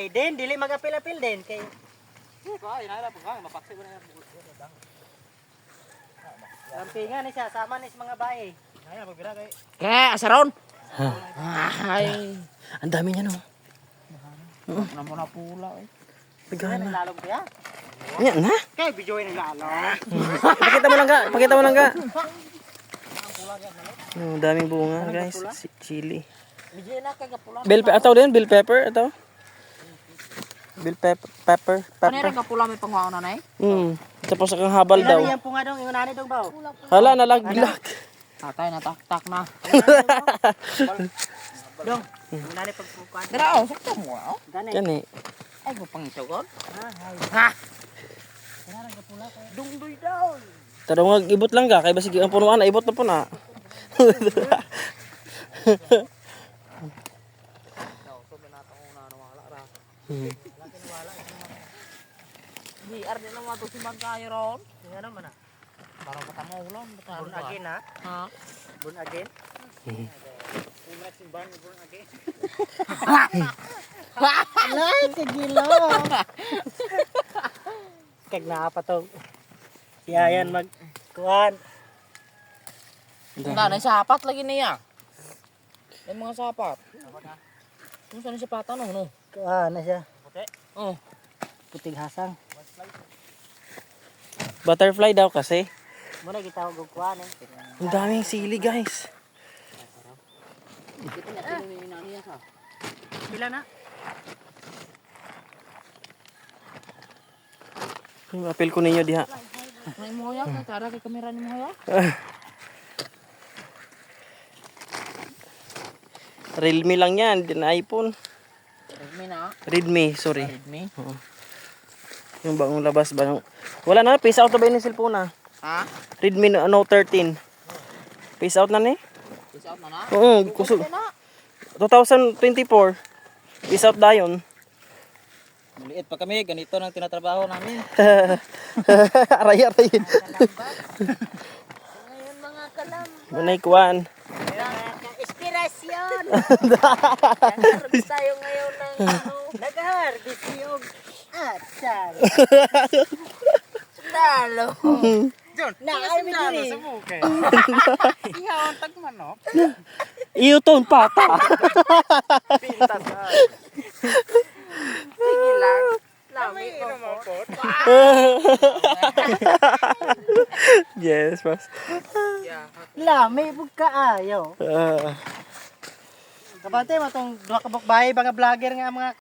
din, dili mag-apil-apil din kay. Lampingan ni siya, sama ni sa mga bae. Kaya, asaron. Ay. Ang dami niya no. Namo na pula eh. Ano lalong kaya? Yan na. Kay bijoy ng lalong. Pakita mo lang ka. Pakita mo lang ka. Ang daming bunga guys. Chili. Bijoy na kay kapula. Ataw din, bell pepper. Ataw. Bell pepper. Kanira kapula may pangwaon na eh. Tapos kang habal daw. Yan po nga dong, ingunani dong baw. Hala, nalaglag. Tatay nataktak na. Dong, ingunani pagpukan. Dara, sakto mo. Gani. Yan eh. Ay, gupangitugon. Ha. Dungdoy daw. Tarong ibot lang ka. Kaya basig ang punuan na ibot na po na. Di arde na mato si magkayo ron. Ano man na? Para patamo ulon, Burn again ha? Ha? Burn again? Alay, kagilo. Kag naapatog. Siya yan magkuhan. Nanay sapat lagi niya. Yung mga sapat. Kung saan yung sapatan no? Kuhan na siya. Oh. Puting hasang. Butterfly daw kasi. Muna gitawag og kuhan eh. Ang daming sili guys. Pila na? Apil ko ninyo diha. May mo ya, tara kay kamera ni mo ya. Realme lang yan, din iPhone. Redmi na. Redmi, sorry. Redmi. Yung bagong labas ba? Wala na, face out na ba yun yung cellphone na? Ha? Redmi Note 13. Face out na ni? Peace out na na. Oo, kusog. 2024. Face out na yun. Maliit pa kami, ganito nang tinatrabaho namin. Aray-aray. Ngayon mga kalam. Manay kuwan. Inspirasyon. Nag-harvest tayo ngayon ng ano. Nag-harvest yung atsal. Sundalo. Nakay mi diri. Ihaw tagman no. Iyo to, pata. Pintas na. Sige lang. Lami ko. Yes, mas. Lami bug kaayo. Kabante matong duha ka bahay mga vlogger nga mga